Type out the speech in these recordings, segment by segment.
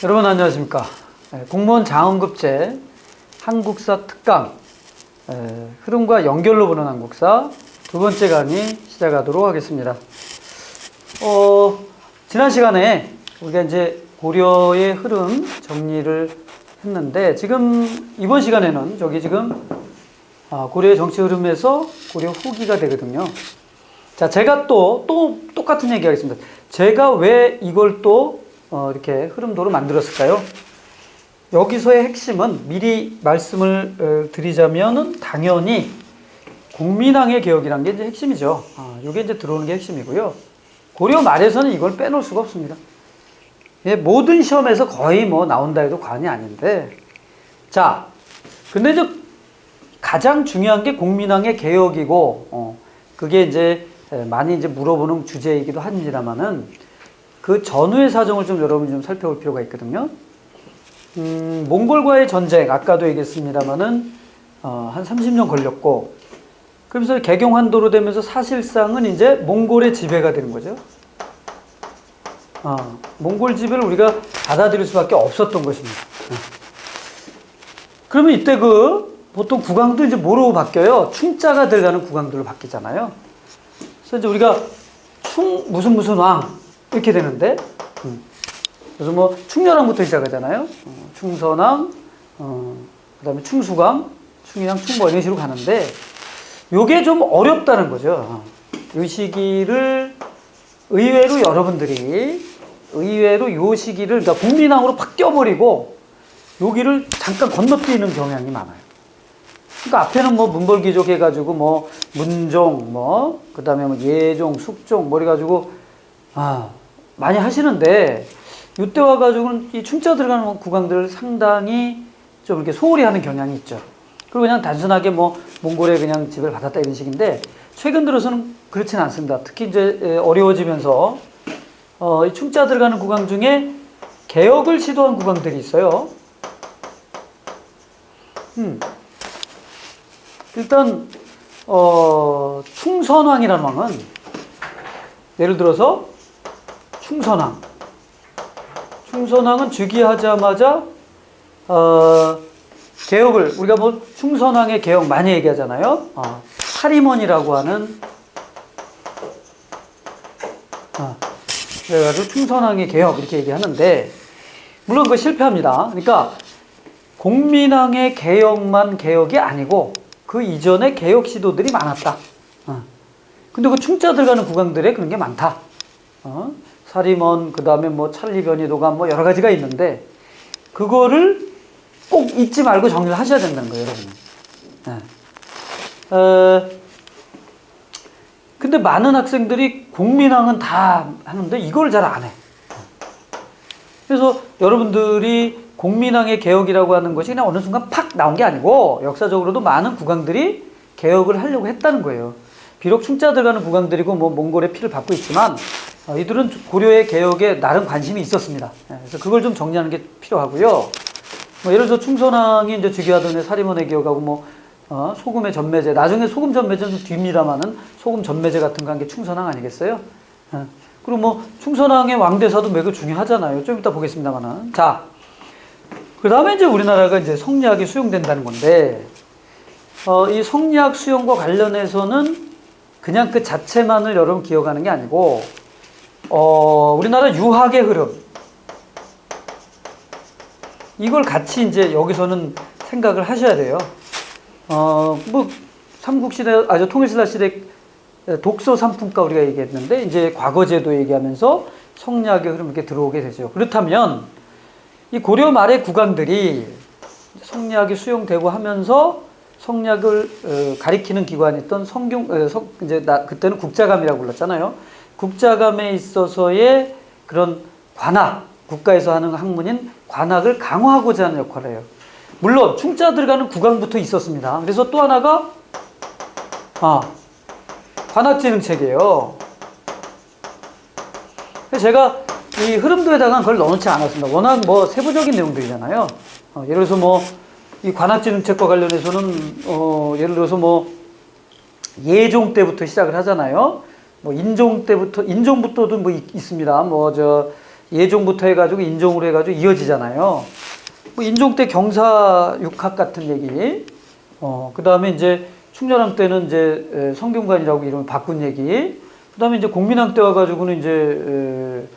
여러분 안녕하십니까. 공무원 장원급제 한국사 특강 흐름과 연결로 보는 한국사 두 번째 강의 시작하도록 하겠습니다. 지난 시간에 우리가 이제 고려의 흐름 정리를 했는데 지금 이번 시간에는 지금 고려의 정치 흐름에서 고려 후기가 되거든요. 자, 제가 또 똑같은 얘기 하겠습니다. 제가 왜 이걸 또 이렇게 흐름도로 만들었을까요? 여기서의 핵심은 미리 말씀을 드리자면은 당연히 공민왕의 개혁이라는 게 이제 핵심이죠. 이게 이제 들어오는 게 핵심이고요. 고려 말에서는 이걸 빼놓을 수가 없습니다. 모든 시험에서 거의 나온다 해도 과언이 아닌데, 자, 근데 이제 가장 중요한 게 공민왕의 개혁이고, 그게 이제 많이 이제 물어보는 주제이기도 합니다만은, 그 전후의 사정을 좀 여러분이 좀 살펴볼 필요가 있거든요. 몽골과의 전쟁, 아까도 얘기했습니다만은, 한 30년 걸렸고, 그러면서 개경환도로 되면서 사실상은 이제 몽골의 지배가 되는 거죠. 몽골 지배를 우리가 받아들일 수밖에 없었던 것입니다. 그러면 이때 보통 국왕도 이제 뭐로 바뀌어요? 충자가 들어가는 국왕들로 바뀌잖아요. 그래서 이제 우리가 무슨 왕, 이렇게 되는데, 그래서 충렬왕부터 시작하잖아요. 충선왕, 그 다음에 충수강, 충의왕, 충모 이런 식으로 가는데, 요게 좀 어렵다는 거죠. 이 시기를 의외로 여러분들이 요 시기를 그러니까 국민왕으로 팍 껴버리고 여기를 잠깐 건너뛰는 경향이 많아요. 그러니까 앞에는 문벌귀족 해가지고 문종 그다음에 예종, 숙종 이래가지고 많이 하시는데 이때 와가지고는 이 충자 들어가는 국왕들을 상당히 좀 이렇게 소홀히 하는 경향이 있죠. 그리고 그냥 단순하게 몽골에 그냥 지배를 받았다 이런 식인데 최근 들어서는 그렇지는 않습니다. 특히 이제 어려워지면서 이 충자 들어가는 국왕 중에 개혁을 시도한 국왕들이 있어요. 일단 충선왕이라는 왕은 예를 들어서 충선왕은 즉위하자마자 개혁을 우리가 충선왕의 개혁 많이 얘기하잖아요. 사리먼이라고 하는 그래가지고 충선왕의 개혁 이렇게 얘기하는데 물론 그거 실패합니다. 그러니까 공민왕의 개혁만 개혁이 아니고 그 이전에 개혁 시도들이 많았다. 근데 그 충자 들어가는 국왕들에 그런 게 많다. 사리먼 그 다음에 찰리변이도가 여러 가지가 있는데 그거를 꼭 잊지 말고 정리를 하셔야 된다는 거예요, 여러분. 근데 많은 학생들이 공민왕은 다 하는데 이걸 잘 안 해. 그래서 여러분들이 공민왕의 개혁이라고 하는 것이 그냥 어느 순간 팍 나온 게 아니고 역사적으로도 많은 국왕들이 개혁을 하려고 했다는 거예요. 비록 충자 들어가는 국왕들이고 몽골의 피를 받고 있지만 이들은 고려의 개혁에 나름 관심이 있었습니다. 그래서 그걸 좀 정리하는 게 필요하고요. 예를 들어서 충선왕이 이제 즉위하던 해 사리먼의 개혁하고 소금의 전매제, 나중에 소금 전매제는 뒤입니다만은 소금 전매제 같은 거 한 게 충선왕 아니겠어요? 그리고 충선왕의 왕대사도 매우 중요하잖아요. 좀 이따 보겠습니다만은. 자, 그 다음에 이제 우리나라가 이제 성리학이 수용된다는 건데, 이 성리학 수용과 관련해서는 그냥 그 자체만을 여러분 기억하는 게 아니고, 우리나라 유학의 흐름, 이걸 같이 이제 여기서는 생각을 하셔야 돼요. 삼국시대, 통일신라 시대 독서 삼품가 우리가 얘기했는데, 이제 과거제도 얘기하면서 성리학의 흐름 이렇게 들어오게 되죠. 그렇다면, 이 고려 말의 국왕들이 성리학이 수용되고 하면서 성리학을 가리키는 기관이었던 그때는 국자감이라고 불렀잖아요. 국자감에 있어서의 그런 관학, 국가에서 하는 학문인 관학을 강화하고자 하는 역할을 해요. 물론 충자 들어가는 국왕부터 있었습니다. 그래서 또 하나가 관학진흥책이에요. 그래서 제가 이 흐름도에다가 그걸 넣어놓지 않았습니다. 워낙 세부적인 내용들이잖아요. 예를 들어서 이 관학진흥책과 관련해서는 예를 들어서 예종 때부터 시작을 하잖아요. 인종 때부터 인종부터도 있습니다. 예종부터 해가지고 인종으로 해가지고 이어지잖아요. 뭐 인종 때 경사육학 같은 얘기, 그 다음에 이제 충렬왕 때는 이제 성균관이라고 이름을 바꾼 얘기, 그 다음에 이제 공민왕 때 와가지고는 이제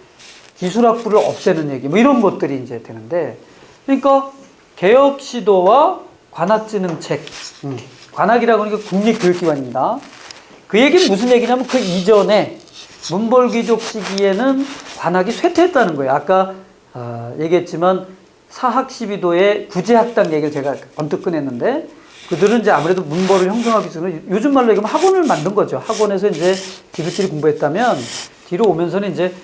기술학부를 없애는 얘기, 뭐 이런 것들이 이제 되는데, 그러니까 개혁 시도와 관악지능책, 관악이라고 하는 게 국립교육기관입니다. 그 얘기는 무슨 얘기냐면 그 이전에 문벌귀족 시기에는 관악이 쇠퇴했다는 거예요. 아까 얘기했지만 사학시비도의 구제학당 얘기를 제가 언뜻 꺼냈는데, 그들은 이제 아무래도 문벌을 형성하기 위해서는 요즘 말로 얘기하면 학원을 만든 거죠. 학원에서 이제 지긋지긋 공부했다면 뒤로 오면서는 이제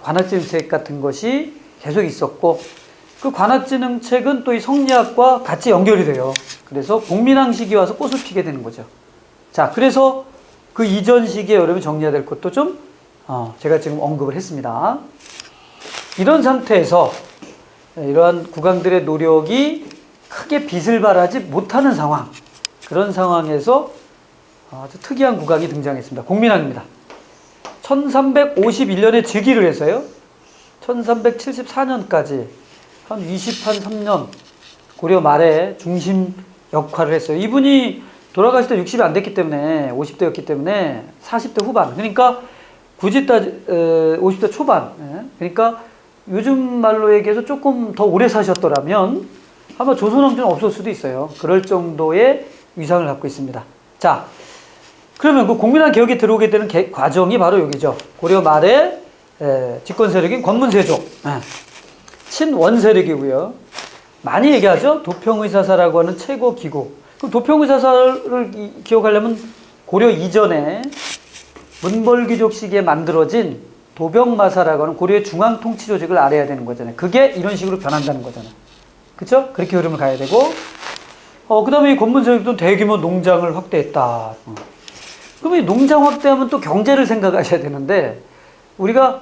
관악지능책 같은 것이 계속 있었고, 그 관악지능책은 또 이 성리학과 같이 연결이 돼요. 그래서 공민왕 시기에 와서 꽃을 피게 되는 거죠. 자, 그래서 그 이전 시기에 여러분이 정리해야 될 것도 좀 제가 지금 언급을 했습니다. 이런 상태에서 이러한 국왕들의 노력이 크게 빛을 발하지 못하는 상황, 그런 상황에서 아주 특이한 국왕이 등장했습니다. 공민왕입니다. 1351년에 즉위를 해서요, 1374년까지 한 23년 고려 말에 중심 역할을 했어요. 이분이 돌아가실 때 60이 안 됐기 때문에, 50대였기 때문에 40대 후반, 그러니까 굳이 50대 초반, 그러니까 요즘 말로 얘기해서 조금 더 오래 사셨더라면 아마 조선왕조는 없을 수도 있어요. 그럴 정도의 위상을 갖고 있습니다. 자, 그러면 그 공민왕 개혁이 들어오게 되는 과정이 바로 여기죠. 고려 말에 집권 세력인 권문세족, 친원 세력이고요. 많이 얘기하죠. 도평의사사라고 하는 최고 기구. 그럼 도평의사사를 기억하려면 고려 이전에 문벌귀족 시기에 만들어진 도병마사라고 하는 고려의 중앙통치 조직을 알아야 되는 거잖아요. 그게 이런 식으로 변한다는 거잖아요. 그쵸? 그렇게 흐름을 가야 되고, 그 다음에 이 권문세력도 대규모 농장을 확대했다. 그러면 이 농장 확대하면 또 경제를 생각하셔야 되는데, 우리가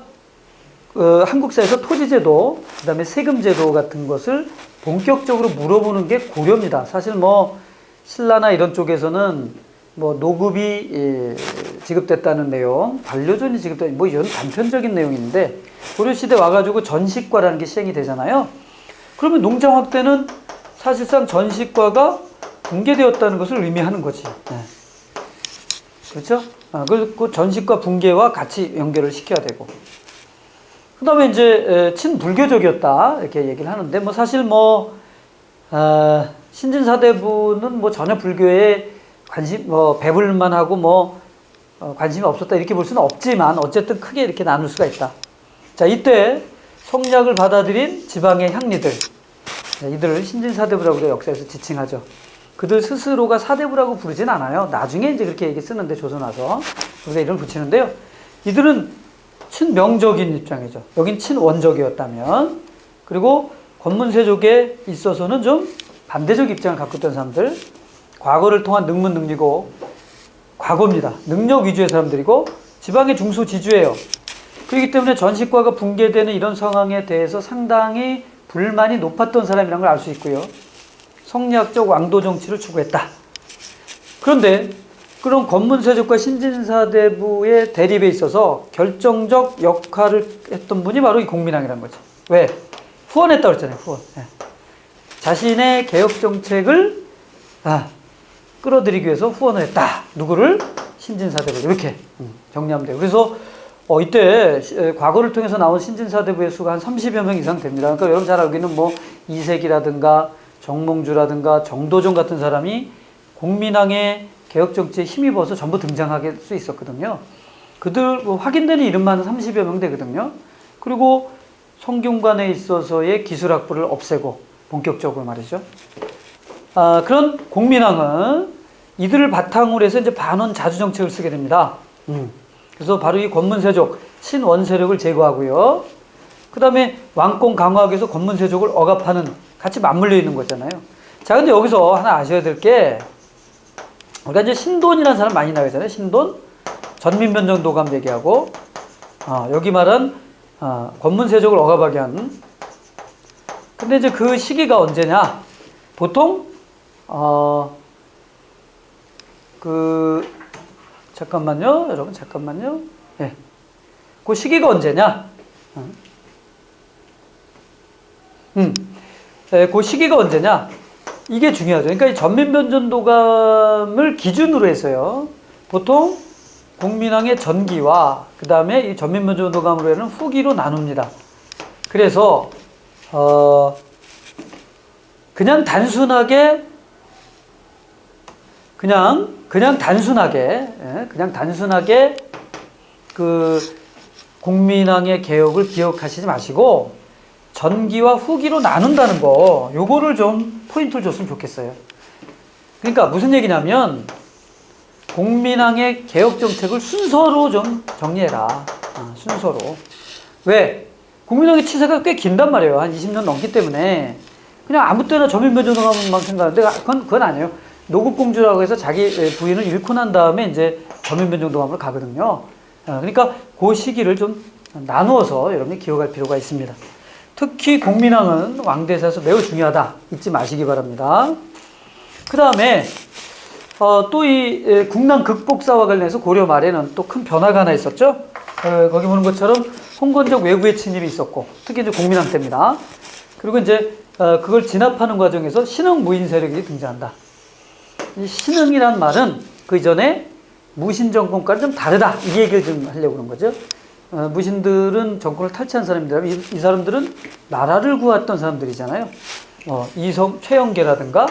한국사에서 토지제도, 그 다음에 세금제도 같은 것을 본격적으로 물어보는 게 고려입니다. 사실 뭐 신라나 이런 쪽에서는 뭐 노급이 지급됐다는 내용, 반려존이 지급됐다는, 뭐 이런 단편적인 내용인데, 고려시대 와가지고 전식과라는 게 시행이 되잖아요. 그러면 농장 확대는 사실상 전식과가 붕괴되었다는 것을 의미하는 거지. 그렇죠? 그 전식과 붕괴와 같이 연결을 시켜야 되고. 그 다음에 이제 친불교적이었다 이렇게 얘기를 하는데, 뭐 사실 뭐 신진사대부는 뭐 전혀 불교에 관심, 배불만 하고 관심이 없었다 이렇게 볼 수는 없지만, 어쨌든 크게 이렇게 나눌 수가 있다. 자, 이때 성리학을 받아들인 지방의 향리들, 이들을 신진사대부라고 역사에서 지칭하죠. 그들 스스로가 사대부라고 부르진 않아요. 나중에 이제 그렇게 얘기 쓰는데, 조선 와서 우리가 이름을 붙이는데요. 이들은 친명적인 입장이죠. 여긴 친원적이었다면, 그리고 권문세족에 있어서는 좀 반대적 입장을 갖고 있던 사람들, 과거를 통한 능문능리고, 과거입니다. 능력 위주의 사람들이고, 지방의 중소지주예요. 그렇기 때문에 전식과가 붕괴되는 이런 상황에 대해서 상당히 불만이 높았던 사람이라는 걸 알 수 있고요. 성리학적 왕도 정치를 추구했다. 그런데 그런 권문세족과 신진사대부의 대립에 있어서 결정적 역할을 했던 분이 바로 이 공민왕이라는 거죠. 왜? 후원했다고 그랬잖아요. 후원. 자신의 개혁 정책을 끌어들이기 위해서 후원을 했다. 누구를? 신진사대부. 이렇게 정리하면 돼요. 그래서 이때 과거를 통해서 나온 신진사대부의 수가 한 30여 명 이상 됩니다. 그러니까 여러분 잘 알고 있는 뭐 이색이라든가 정몽주라든가 정도전 같은 사람이 공민왕의 개혁 정치에 힘입어서 전부 등장할 수 있었거든요. 그들 확인되는 이름만 30여 명 되거든요. 그리고 성균관에 있어서의 기술학부를 없애고, 본격적으로 말이죠. 그런 공민왕은 이들을 바탕으로 해서 이제 반원 자주 정책을 쓰게 됩니다. 그래서 바로 이 권문세족, 친원 세력을 제거하고요. 그 다음에 왕권 강화하기 위해서 권문세족을 억압하는, 같이 맞물려 있는 거잖아요. 자, 근데 여기서 하나 아셔야 될 게, 우리가 이제 신돈이라는 사람 많이 나가잖아요. 신돈, 전민변정도감 얘기하고, 여기 말한 권문세족을 억압하게 하는. 근데 이제 그 시기가 언제냐? 보통 잠깐만요, 여러분, 잠깐만요. 그 시기가 언제냐? 그 시기가 언제냐? 이게 중요하죠. 그러니까 이 전민변전도감을 기준으로 해서요. 보통 국민왕의 전기와 그 다음에 이 전민변전도감으로 해는 후기로 나눕니다. 그래서 그냥 단순하게 그 국민왕의 개혁을 기억하시지 마시고 전기와 후기로 나눈다는 거, 요거를 좀 포인트를 줬으면 좋겠어요. 그러니까 무슨 얘기냐면 국민왕의 개혁 정책을 순서로 좀 정리해라. 순서로. 왜? 국민왕의 치세가 꽤 긴단 말이에요. 한 20년 넘기 때문에 그냥 아무 때나 전민변전도감만 생각하는데 그건 아니에요. 노국공주라고 해서 자기 부인을 잃고 난 다음에 이제 전민변전도감으로 가거든요. 그러니까 그 시기를 좀 나누어서 여러분이 기억할 필요가 있습니다. 특히 국민왕은 왕대사에서 매우 중요하다. 잊지 마시기 바랍니다. 그 다음에 또 이 국난 극복사와 관련해서 고려 말에는 또 큰 변화가 하나 있었죠. 거기 보는 것처럼 홍건적 외구의 침입이 있었고, 특히 이제 국민왕 때입니다. 그리고 이제 그걸 진압하는 과정에서 신흥 무인 세력이 등장한다. 이 신흥이란 말은 그 이전에 무신 정권과는 좀 다르다. 이 얘기를 좀 하려고 그런 거죠. 무신들은 정권을 탈취한 사람인데 이 사람들은 나라를 구했던 사람들이잖아요. 최영이라든가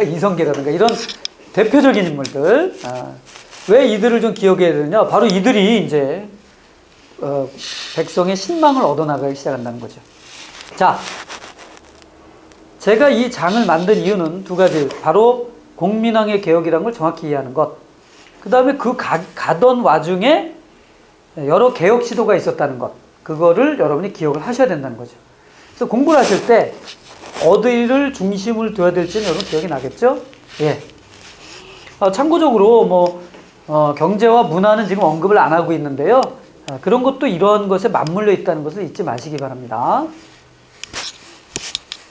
이성계라든가 이런 대표적인 인물들. 왜 이들을 좀 기억해야 되느냐? 바로 이들이 이제 백성의 신망을 얻어나가기 시작한다는 거죠. 자, 제가 이 장을 만든 이유는 두 가지. 바로 국민왕의 개혁이라는 걸 정확히 이해하는 것. 그 다음에 그 가던 와중에 여러 개혁 시도가 있었다는 것. 그거를 여러분이 기억을 하셔야 된다는 거죠. 그래서 공부를 하실 때 어디를 중심을 둬야 될지는 여러분 기억이 나겠죠? 예. 참고적으로 경제와 문화는 지금 언급을 안 하고 있는데요. 그런 것도 이러한 것에 맞물려 있다는 것을 잊지 마시기 바랍니다.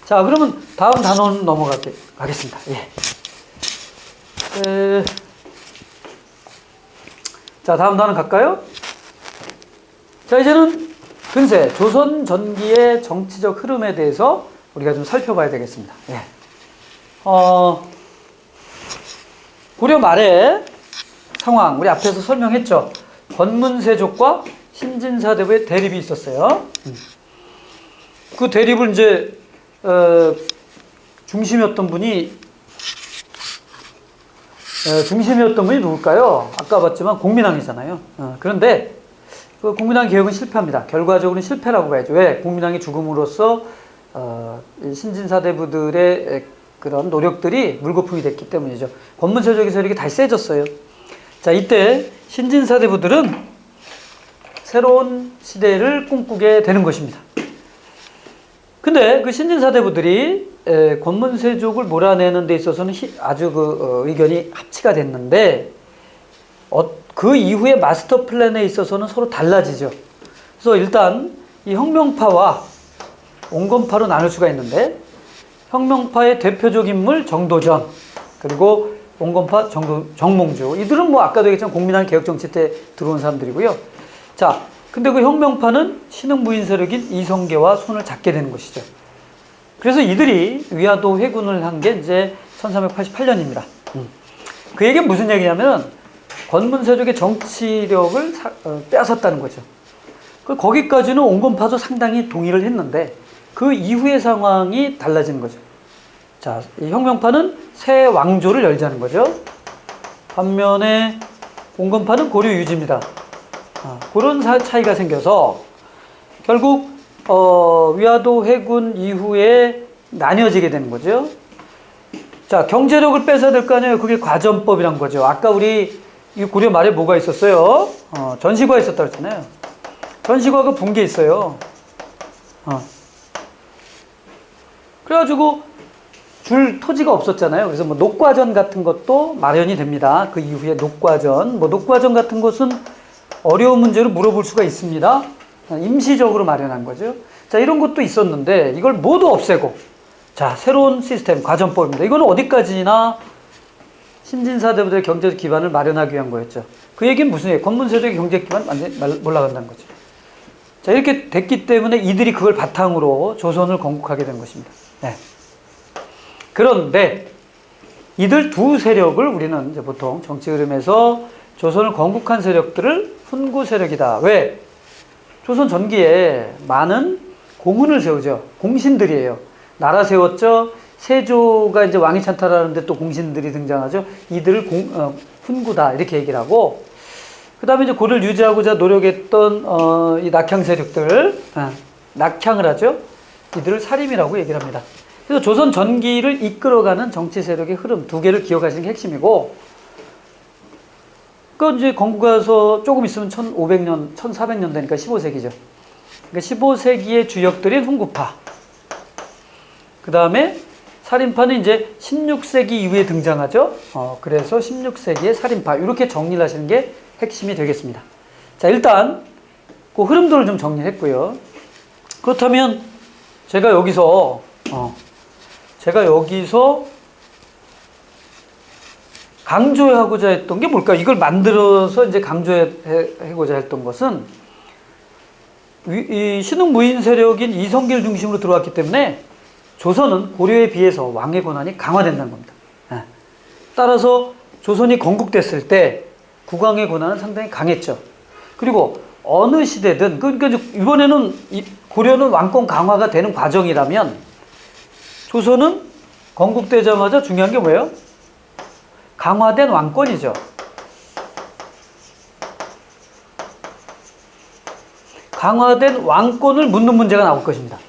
자, 그러면 다음 단원 넘어가겠습니다. 예. 자, 다음 단원 갈까요? 자, 이제는 근세, 조선 전기의 정치적 흐름에 대해서 우리가 좀 살펴봐야 되겠습니다. 예. 고려 말의 상황, 우리 앞에서 설명했죠. 권문세족과 신진사대부의 대립이 있었어요. 그 대립을 이제, 중심이었던 분이 누굴까요? 아까 봤지만 국민왕이잖아요. 그런데 그 국민왕 개혁은 실패합니다. 결과적으로는 실패라고 봐야죠. 왜? 국민왕이 죽음으로써 신진사대부들의 그런 노력들이 물거품이 됐기 때문이죠. 권문세족의 세력이 다시 세졌어요. 자, 이때 신진사대부들은 새로운 시대를 꿈꾸게 되는 것입니다. 근데 그 신진사대부들이 권문세족을 몰아내는 데 있어서는 아주 의견이 합치가 됐는데 그 이후에 마스터 플랜에 있어서는 서로 달라지죠. 그래서 일단 이 혁명파와 온건파로 나눌 수가 있는데 혁명파의 대표적 인물 정도전, 그리고 온건파 정몽주, 이들은 아까도 얘기했지만 국민왕 개혁 정치 때 들어온 사람들이고요. 자, 근데 그 혁명파는 신흥 무인 세력인 이성계와 손을 잡게 되는 것이죠. 그래서 이들이 위화도 회군을 한 게 이제 1388년입니다. 그 얘기는 무슨 얘기냐면 권문세족의 정치력을 빼앗았다는 거죠. 거기까지는 온건파도 상당히 동의를 했는데 그 이후의 상황이 달라지는 거죠. 자, 이 혁명파는 새 왕조를 열자는 거죠. 반면에 온건파는 고려 유지입니다. 그런 차이가 생겨서 결국 위화도 회군 이후에 나뉘어지게 되는 거죠. 자, 경제력을 뺏어야 될 거 아니에요. 그게 과전법이란 거죠. 아까 우리 이 고려 말에 뭐가 있었어요? 전시과 있었다고 했잖아요. 전시과가 붕괴 있어요. 그래가지고 줄 토지가 없었잖아요. 그래서 녹과전 같은 것도 마련이 됩니다. 그 이후에 녹과전, 녹과전 같은 것은 어려운 문제로 물어볼 수가 있습니다. 임시적으로 마련한 거죠. 자, 이런 것도 있었는데 이걸 모두 없애고, 자, 새로운 시스템, 과전법입니다. 이거는 어디까지나 신진사대부들의 경제적 기반을 마련하기 위한 거였죠. 그 얘기는 무슨 얘기예요? 권문세족의 경제적 기반 완전히 올라간다는 거죠. 자, 이렇게 됐기 때문에 이들이 그걸 바탕으로 조선을 건국하게 된 것입니다. 네. 그런데 이들 두 세력을 우리는 이제 보통 정치 흐름에서 조선을 건국한 세력들을 훈구 세력이다. 왜? 조선 전기에 많은 공훈을 세우죠. 공신들이에요. 나라 세웠죠. 세조가 이제 왕위 찬탈하는데 또 공신들이 등장하죠. 이들을 훈구다 이렇게 얘기를 하고, 그 다음에 이제 고를 유지하고자 노력했던 이 낙향 세력들, 낙향을 하죠. 이들을 사림이라고 얘기를 합니다. 그래서 조선 전기를 이끌어가는 정치 세력의 흐름 두 개를 기억하시는 게 핵심이고, 그 이제 건국가서 조금 있으면 1500년, 1400년 되니까 15세기죠. 그러니까 15세기의 주역들인 훈구파. 그 다음에 살인파는 이제 16세기 이후에 등장하죠. 그래서 16세기의 살인파. 이렇게 정리를 하시는 게 핵심이 되겠습니다. 자, 일단 그 흐름들을 좀 정리했고요. 그렇다면 제가 여기서 강조하고자 했던 게 뭘까? 이걸 만들어서 이제 강조하고자 했던 것은 이 신흥무인 세력인 이성계를 중심으로 들어왔기 때문에 조선은 고려에 비해서 왕의 권한이 강화된다는 겁니다. 따라서 조선이 건국됐을 때 국왕의 권한은 상당히 강했죠. 그리고 어느 시대든, 그러니까 이번에는 고려는 왕권 강화가 되는 과정이라면 조선은 건국되자마자 중요한 게 뭐예요? 강화된 왕권이죠. 강화된 왕권을 묻는 문제가 나올 것입니다.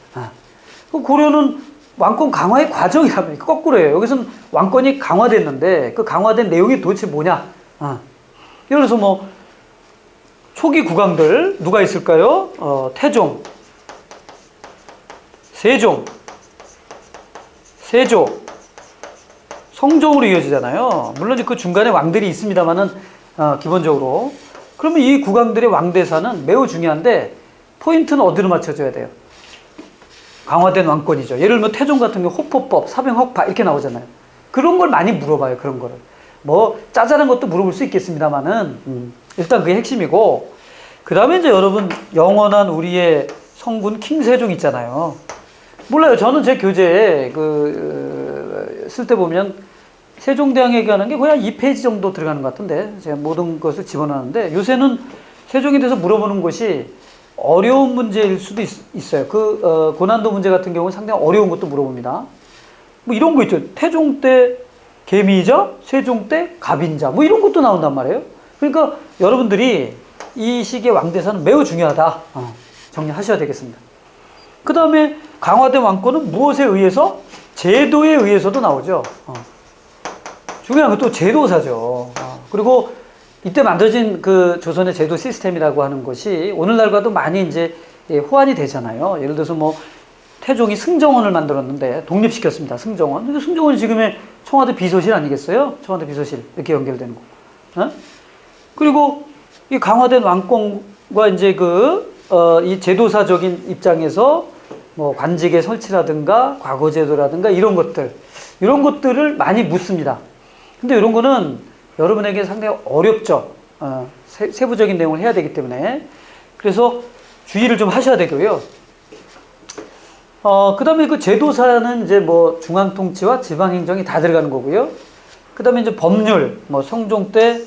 고려는 왕권 강화의 과정이라면 거꾸로예요. 여기서는 왕권이 강화됐는데 그 강화된 내용이 도대체 뭐냐? 예를 들어서 뭐 초기 국왕들 누가 있을까요? 태종, 세종, 세조, 성종으로 이어지잖아요. 물론 그 중간에 왕들이 있습니다만은 기본적으로. 그러면 이 국왕들의 왕대사는 매우 중요한데 포인트는 어디로 맞춰줘야 돼요? 강화된 왕권이죠. 예를 들면 태종 같은 경우 호포법, 사병학파 이렇게 나오잖아요. 그런 걸 많이 물어봐요. 그런 거를. 뭐 짜잘한 것도 물어볼 수 있겠습니다만은 일단 그게 핵심이고, 그 다음에 이제 여러분 영원한 우리의 성군 킹세종 있잖아요. 몰라요. 저는 제 교재에 쓸 때 보면 세종대왕 얘기하는 게 거의 한 2페이지 정도 들어가는 것 같은데 제가 모든 것을 집어넣었는데, 요새는 세종에 대해서 물어보는 것이 어려운 문제일 수도 있어요. 고난도 문제 같은 경우는 상당히 어려운 것도 물어봅니다. 뭐 이런 거 있죠. 태종 때 개미자, 세종 때 갑인자, 뭐 이런 것도 나온단 말이에요. 그러니까 여러분들이 이 시기의 왕대사는 매우 중요하다. 정리하셔야 되겠습니다. 그 다음에 강화된 왕권은 무엇에 의해서? 제도에 의해서도 나오죠. 중요한 건 또 제도사죠. 그리고 이때 만들어진 그 조선의 제도 시스템이라고 하는 것이 오늘날과도 많이 이제 호환이 되잖아요. 예를 들어서 뭐 태종이 승정원을 만들었는데 독립시켰습니다. 승정원. 근데 승정원이 지금의 청와대 비서실 아니겠어요? 청와대 비서실 이렇게 연결되는 거. 그리고 이 강화된 왕권과 이제 이 제도사적인 입장에서 뭐 관직의 설치라든가 과거제도라든가 이런 것들을 많이 묻습니다. 근데 이런 거는 여러분에게 상당히 어렵죠. 세부적인 내용을 해야 되기 때문에. 그래서 주의를 좀 하셔야 되고요. 그 다음에 그 제도사는 이제 뭐 중앙통치와 지방행정이 다 들어가는 거고요. 그 다음에 이제 법률, 뭐 성종 때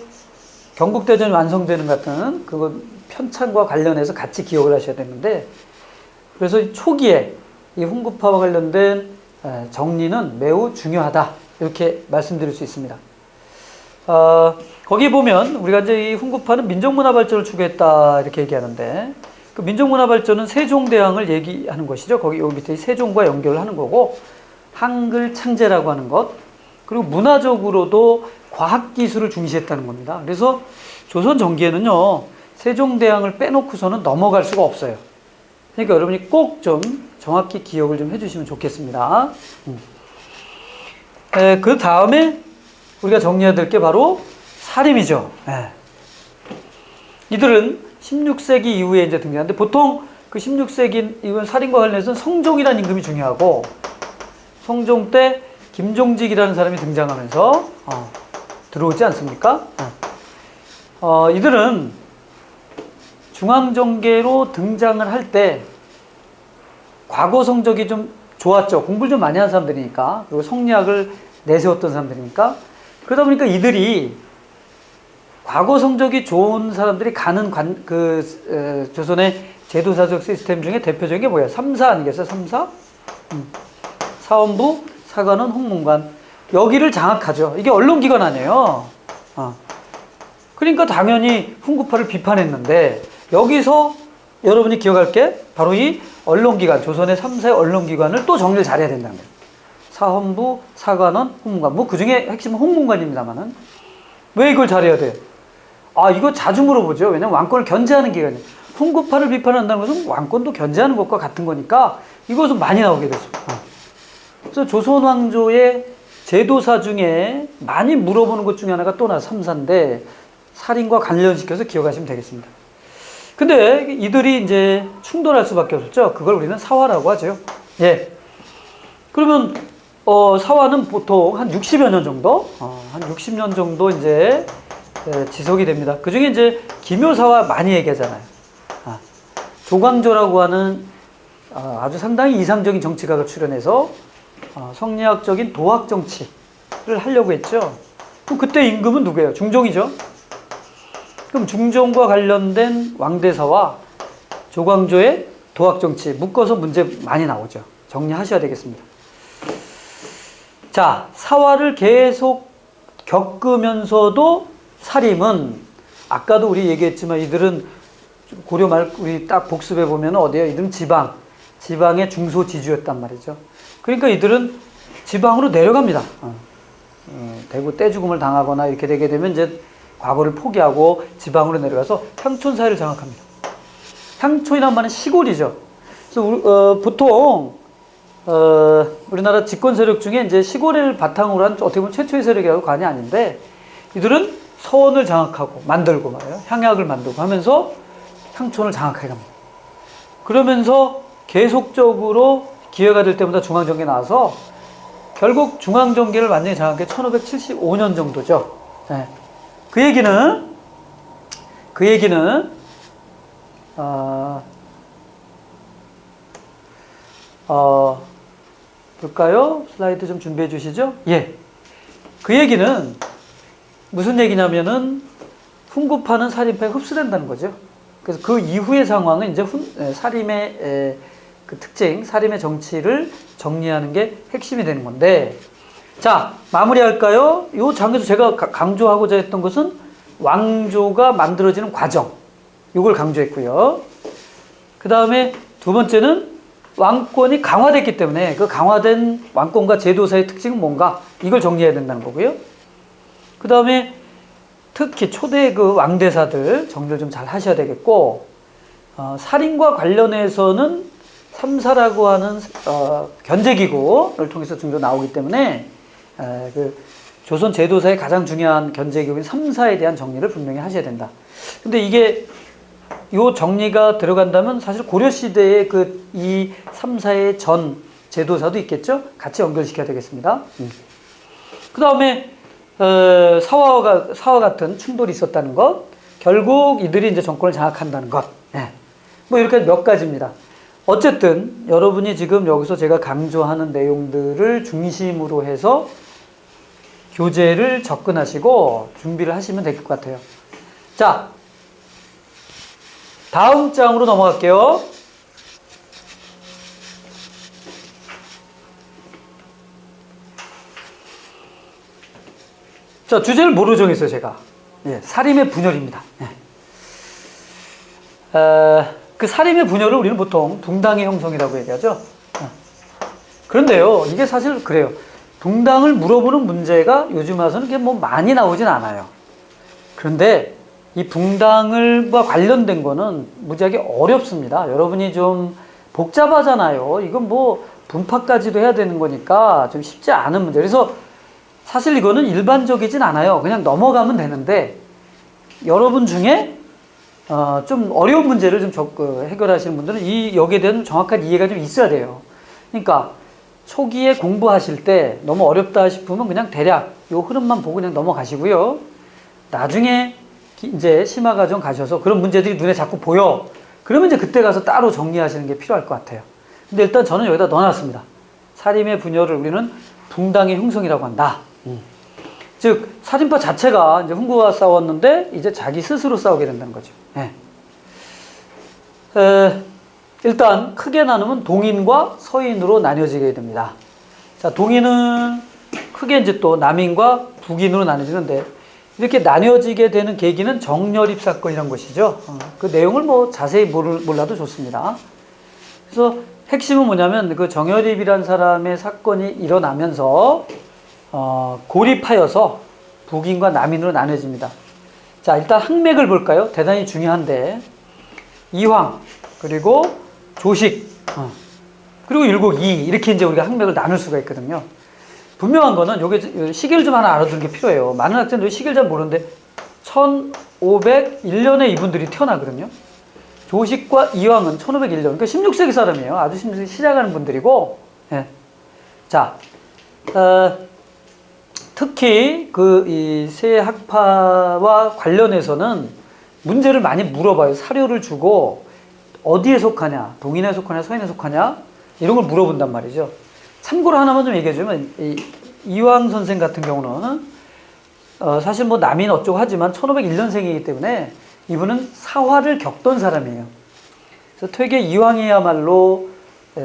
경국대전이 완성되는 같은 그거 편찬과 관련해서 같이 기억을 하셔야 되는데, 그래서 초기에 이 훈구파와 관련된 정리는 매우 중요하다. 이렇게 말씀드릴 수 있습니다. 거기 보면 우리가 이제 이 훈구파는 민족문화 발전을 추구했다 이렇게 얘기하는데, 그 민족문화 발전은 세종대왕을 얘기하는 것이죠. 거기 여기 밑에 세종과 연결을 하는 거고, 한글 창제라고 하는 것, 그리고 문화적으로도 과학기술을 중시했다는 겁니다. 그래서 조선 전기에는요, 세종대왕을 빼놓고서는 넘어갈 수가 없어요. 그러니까 여러분이 꼭 좀 정확히 기억을 좀 해주시면 좋겠습니다. 그 다음에 우리가 정리해야 될 게 바로 사림이죠. 이들은 16세기 이후에 이제 등장하는데, 보통 그 16세기 이후에 살인과 관련해서는 성종이라는 임금이 중요하고, 성종 때 김종직이라는 사람이 등장하면서 들어오지 않습니까? 이들은 중앙정계로 등장을 할 때 과거 성적이 좀 좋았죠. 공부를 좀 많이 한 사람들이니까. 그리고 성리학을 내세웠던 사람들이니까. 그러다 보니까 이들이 과거 성적이 좋은 사람들이 가는 조선의 제도사적 시스템 중에 대표적인 게 뭐예요? 3사 아니겠어요? 3사? 사원부, 사관원, 홍문관. 여기를 장악하죠. 이게 언론기관 아니에요. 그러니까 당연히 훈구파를 비판했는데 여기서 여러분이 기억할 게 바로 이 언론기관, 조선의 3사의 언론기관을 또 정리를 잘해야 된다는 거예요. 사헌부, 사관원, 홍문관. 뭐 그 중에 핵심은 홍문관입니다만은. 왜 이걸 잘해야 돼요? 이거 자주 물어보죠. 왜냐면 왕권을 견제하는 기관이에요. 훈구파를 비판한다는 것은 왕권도 견제하는 것과 같은 거니까 이것은 많이 나오게 됐습니다. 그래서 조선 왕조의 제도사 중에 많이 물어보는 것 중에 하나가 또 하나 3사인데 살인과 관련시켜서 기억하시면 되겠습니다. 근데 이들이 이제 충돌할 수밖에 없었죠. 그걸 우리는 사화라고 하죠. 예. 그러면 사화는 보통 한 60여 년 정도, 한 60년 정도 이제 지속이 됩니다. 그 중에 이제 기묘사화 많이 얘기하잖아요. 조광조라고 하는 아주 상당히 이상적인 정치가가 출연해서 성리학적인 도학 정치를 하려고 했죠. 그럼 그때 임금은 누구예요? 중종이죠. 그럼 중종과 관련된 왕대사와 조광조의 도학 정치 묶어서 문제 많이 나오죠. 정리하셔야 되겠습니다. 자, 사화를 계속 겪으면서도 사림은 아까도 우리 얘기했지만 이들은 고려 말 우리 딱 복습해 보면 어디에요? 이들은 지방의 중소지주였단 말이죠. 그러니까 이들은 지방으로 내려갑니다. 대구 떼죽음을 당하거나 이렇게 되게 되면 이제 과거를 포기하고 지방으로 내려가서 향촌 사회를 장악합니다. 향촌이란 말은 시골이죠. 그래서 보통 우리나라 집권 세력 중에 이제 시골을 바탕으로 한 어떻게 보면 최초의 세력이라고 관이 아닌데 이들은 서원을 장악하고 만들고 말이에요. 향약을 만들고 하면서 향촌을 장악해 갑니다. 그러면서 계속적으로 기회가 될 때마다 중앙정계 나와서 결국 중앙정계를 완전히 장악한 게 1575년 정도죠. 네. 그 얘기는 볼까요? 슬라이드 좀 준비해 주시죠. 예. 그 얘기는 무슨 얘기냐면은 훈구파는 살인파에 흡수된다는 거죠. 그래서 그 이후의 상황은 이제 살인의 그 특징, 살인의 정치를 정리하는 게 핵심이 되는 건데, 자, 마무리할까요? 이 장에서 제가 강조하고자 했던 것은 왕조가 만들어지는 과정, 이걸 강조했고요. 그 다음에 두 번째는 왕권이 강화됐기 때문에 그 강화된 왕권과 제도사의 특징은 뭔가, 이걸 정리해야 된다는 거고요. 그 다음에 특히 초대 그 왕대사들 정리를 좀 잘 하셔야 되겠고, 살인과 관련해서는 3사라고 하는 견제기구를 통해서 좀 더 나오기 때문에 그 조선 제도사의 가장 중요한 견제기구인 3사에 대한 정리를 분명히 하셔야 된다. 근데 이게 요 정리가 들어간다면 사실 고려시대의 이 3사의 전 제도사도 있겠죠? 같이 연결시켜야 되겠습니다. 그 다음에 사화와 같은 충돌이 있었다는 것, 결국 이들이 이제 정권을 장악한다는 것, 뭐 이렇게 몇 가지입니다. 어쨌든 여러분이 지금 여기서 제가 강조하는 내용들을 중심으로 해서 교재를 접근하시고 준비를 하시면 될 것 같아요. 자, 다음 장으로 넘어갈게요. 자, 주제를 뭐로 정했어요, 제가? 예, 살인의 분열입니다. 그 살인의 분열을 우리는 보통 붕당의 형성이라고 얘기하죠. 그런데요, 이게 사실 그래요. 붕당을 물어보는 문제가 요즘 와서는 그게 뭐 많이 나오진 않아요. 그런데 이 붕당을과 관련된 거는 무지하게 어렵습니다. 여러분이 좀 복잡하잖아요. 이건 뭐 분파까지도 해야 되는 거니까 좀 쉽지 않은 문제. 그래서 사실 이거는 일반적이진 않아요. 그냥 넘어가면 되는데 여러분 중에 좀 어려운 문제를 좀 해결하시는 분들은 여기에 대한 정확한 이해가 좀 있어야 돼요. 그러니까 초기에 공부하실 때 너무 어렵다 싶으면 그냥 대략 요 흐름만 보고 그냥 넘어가시고요. 나중에 이제 심화 과정 가셔서 그런 문제들이 눈에 자꾸 보여. 그러면 이제 그때 가서 따로 정리하시는 게 필요할 것 같아요. 근데 일단 저는 여기다 넣어놨습니다. 살인의 분열을 우리는 붕당의 흉성이라고 한다. 즉 살인파 자체가 이제 흥부와 싸웠는데 이제 자기 스스로 싸우게 된다는 거죠. 네. 일단 크게 나누면 동인과 서인으로 나뉘어지게 됩니다. 자, 동인은 크게 이제 또 남인과 북인으로 나뉘어지는데 이렇게 나뉘어지게 되는 계기는 정열입 사건이란 것이죠. 그 내용을 뭐 자세히 몰라도 좋습니다. 그래서 핵심은 뭐냐면 그 정열입이란 사람의 사건이 일어나면서 고립하여서 북인과 남인으로 나눠집니다. 자, 일단 항맥을 볼까요? 대단히 중요한데 이황 그리고 조식 그리고 율곡이 이렇게 이제 우리가 항맥을 나눌 수가 있거든요. 분명한 거는 요게 시기를 좀 하나 알아두는 게 필요해요. 많은 학생들이 시기를 잘 모르는데 1501년에 이분들이 태어나거든요. 조식과 이황은 1501년, 그러니까 16세기 사람이에요. 아주 16세기 시작하는 분들이고, 예. 자, 특히 이 세 학파와 관련해서는 문제를 많이 물어봐요. 사료를 주고 어디에 속하냐, 동인에 속하냐, 서인에 속하냐 이런 걸 물어본단 말이죠. 참고로 하나만 좀 얘기해주면 이황 선생 같은 경우는 사실 뭐 남인 어쩌고 하지만 1501년생이기 때문에 이분은 사화를 겪던 사람이에요. 그래서 퇴계 이황이야말로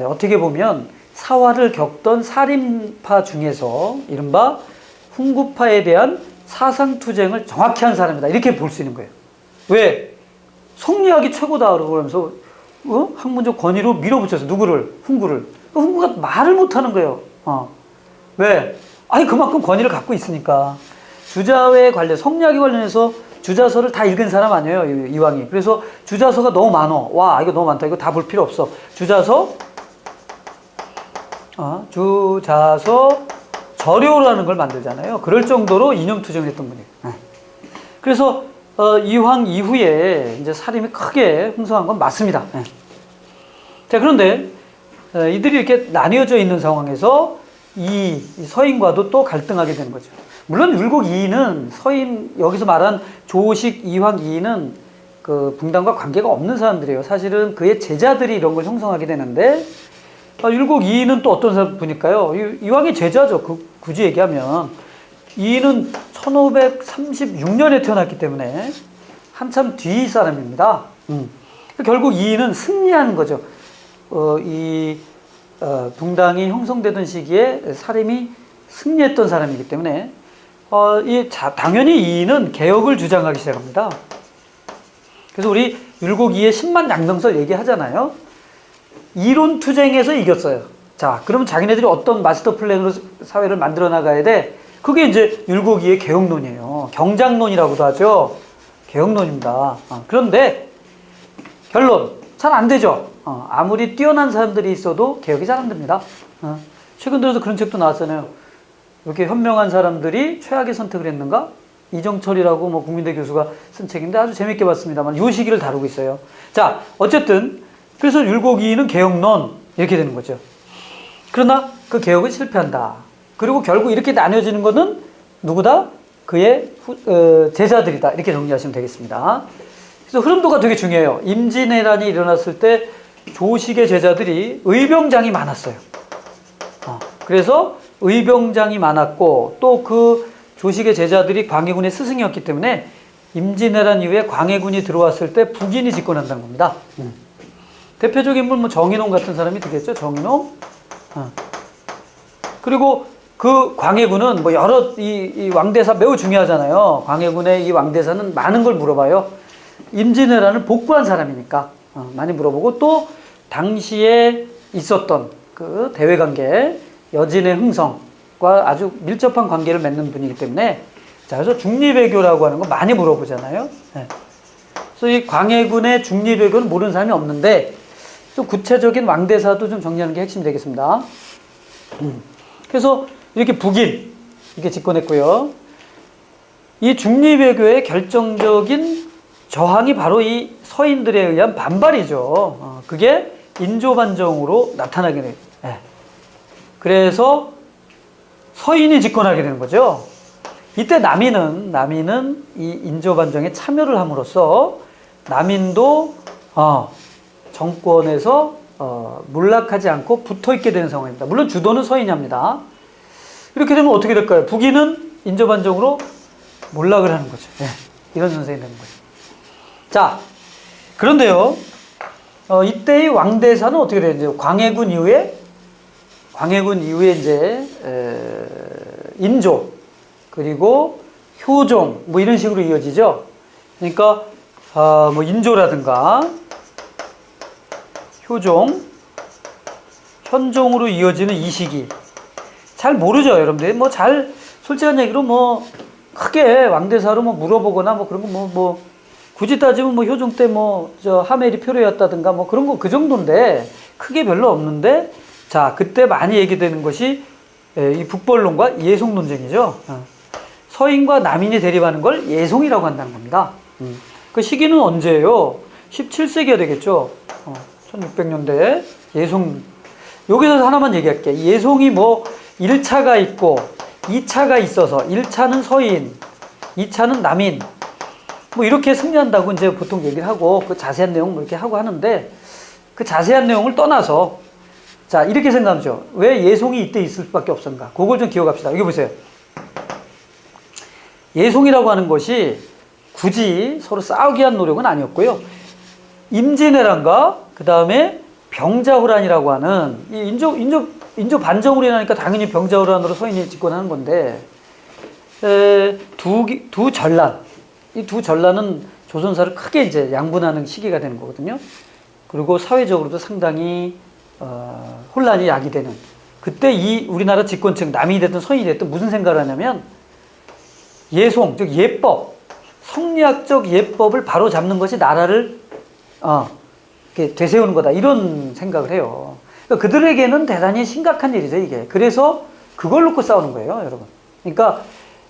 어떻게 보면 사화를 겪던 살인파 중에서 이른바 훈구파에 대한 사상투쟁을 정확히 한 사람이다. 이렇게 볼 수 있는 거예요. 왜? 성리학이 최고다 그러면서 학문적 권위로 밀어붙였어. 누구를? 훈구를. 훈구가 말을 못하는 거예요. 왜? 아니 그만큼 권위를 갖고 있으니까. 주자에 관련, 성리학에 관련해서 주자서를 다 읽은 사람 아니에요, 이황이. 그래서 주자서가 너무 많어. 와, 이거 너무 많다. 이거 다 볼 필요 없어. 주자서 저료라는 걸 만들잖아요. 그럴 정도로 이념투쟁을 했던 분이에요. 그래서 이황 이후에 이제 살인이 크게 흥성한 건 맞습니다. 자, 그런데 이들이 이렇게 나뉘어져 있는 상황에서 이 서인과도 또 갈등하게 되는 거죠. 물론 율곡 이인은 서인, 여기서 말한 조식, 이황, 이인은 그 붕당과 관계가 없는 사람들이에요. 사실은 그의 제자들이 이런 걸 형성하게 되는데 율곡 이인은 또 어떤 분일까요? 이황의 제자죠. 굳이 얘기하면 이인은 1536년에 태어났기 때문에 한참 뒤 사람입니다. 결국 이인은 승리하는 거죠. 붕당이 형성되던 시기에 사림이 승리했던 사람이기 때문에 당연히 이인은 개혁을 주장하기 시작합니다. 그래서 우리 율곡 이의 10만 양명설 얘기하잖아요. 이론투쟁에서 이겼어요. 자, 그러면 자기네들이 어떤 마스터 플랜으로 사회를 만들어 나가야 돼? 그게 이제 율곡 이의 개혁론이에요. 경장론이라고도 하죠. 개혁론입니다. 그런데 결론 잘 안 되죠. 아무리 뛰어난 사람들이 있어도 개혁이 잘 안 됩니다. 최근 들어서 그런 책도 나왔잖아요. 이렇게 현명한 사람들이 최악의 선택을 했는가? 이정철이라고 뭐 국민대 교수가 쓴 책인데 아주 재밌게 봤습니다만 요 시기를 다루고 있어요. 자, 어쨌든 그래서 율곡 이인은 개혁론 이렇게 되는 거죠. 그러나 그 개혁은 실패한다. 그리고 결국 이렇게 나뉘어지는 것은 누구다? 그의 제자들이다. 이렇게 정리하시면 되겠습니다. 그래서 흐름도가 되게 중요해요. 임진왜란이 일어났을 때 조식의 제자들이 의병장이 많았어요. 그래서 의병장이 많았고 또 그 조식의 제자들이 광해군의 스승이었기 때문에 임진왜란 이후에 광해군이 들어왔을 때 북인이 집권한다는 겁니다. 대표적인 인물 뭐 정인홍 같은 사람이 되겠죠. 정인홍. 그리고 그 광해군은 뭐 여러 이 왕대사 매우 중요하잖아요. 광해군의 이 왕대사는 많은 걸 물어봐요. 임진왜란을 복구한 사람이니까 많이 물어보고 또 당시에 있었던 그 대외관계 여진의 흥성과 아주 밀접한 관계를 맺는 분이기 때문에 자, 그래서 중리외교라고 하는 거 많이 물어보잖아요. 그래서 이 광해군의 중리외교는 모르는 사람이 없는데 좀 구체적인 왕대사도 좀 정리하는 게 핵심이 되겠습니다. 그래서 이렇게 북인 이렇게 집권했고요. 이 중리외교의 결정적인 저항이 바로 이 서인들에 의한 반발이죠. 그게 인조반정으로 나타나게 돼요. 그래서 서인이 집권하게 되는 거죠. 이때 남인은 이 인조반정에 참여를 함으로써 남인도 정권에서 몰락하지 않고 붙어 있게 되는 상황입니다. 물론 주도는 서인이 합니다. 이렇게 되면 어떻게 될까요? 북인은 인조반정으로 몰락을 하는 거죠. 네, 이런 선생이 되는 거죠. 자, 그런데요, 이때의 왕대사는 어떻게 되는지, 광해군 이후에 이제 인조 그리고 효종 뭐 이런 식으로 이어지죠. 그러니까 뭐 인조라든가 효종, 현종으로 이어지는 이 시기 잘 모르죠, 여러분들. 뭐 잘 솔직한 얘기로 뭐 크게 왕대사로 뭐 물어보거나 뭐 그런 거 뭐 굳이 따지면 뭐 효종 때 뭐 저 하멜이 표류였다든가 뭐 그런 거 그 정도인데 크게 별로 없는데, 자, 그때 많이 얘기되는 것이 이 북벌론과 예송 논쟁이죠. 서인과 남인이 대립하는 걸 예송이라고 한다는 겁니다. 그 시기는 언제예요? 17세기가 되겠죠. 1600년대 예송. 여기서 하나만 얘기할게. 예송이 뭐 1차가 있고 2차가 있어서 1차는 서인, 2차는 남인 뭐 이렇게 승리한다고 이제 보통 얘기를 하고 그 자세한 내용 뭐 이렇게 하고 하는데, 그 자세한 내용을 떠나서 자, 이렇게 생각하죠. 왜 예송이 이때 있을 수밖에 없었는가? 그걸 좀 기억합시다. 여기 보세요. 예송이라고 하는 것이 굳이 서로 싸우기 위한 노력은 아니었고요. 임진왜란과 그 다음에 병자호란이라고 하는 이 인조 반정으로 인하니까 당연히 병자호란으로 서인이 집권하는 건데, 두 전란, 이 두 전란은 조선사를 크게 이제 양분하는 시기가 되는 거거든요. 그리고 사회적으로도 상당히 혼란이 야기되는, 그때 이 우리나라 집권층, 남이 됐든 서인이 됐든 무슨 생각을 하냐면, 예송, 즉 예법, 성리학적 예법을 바로 잡는 것이 나라를 이렇게 되세우는 거다, 이런 생각을 해요. 그러니까 그들에게는 대단히 심각한 일이죠, 이게. 그래서 그걸 놓고 싸우는 거예요, 여러분. 그러니까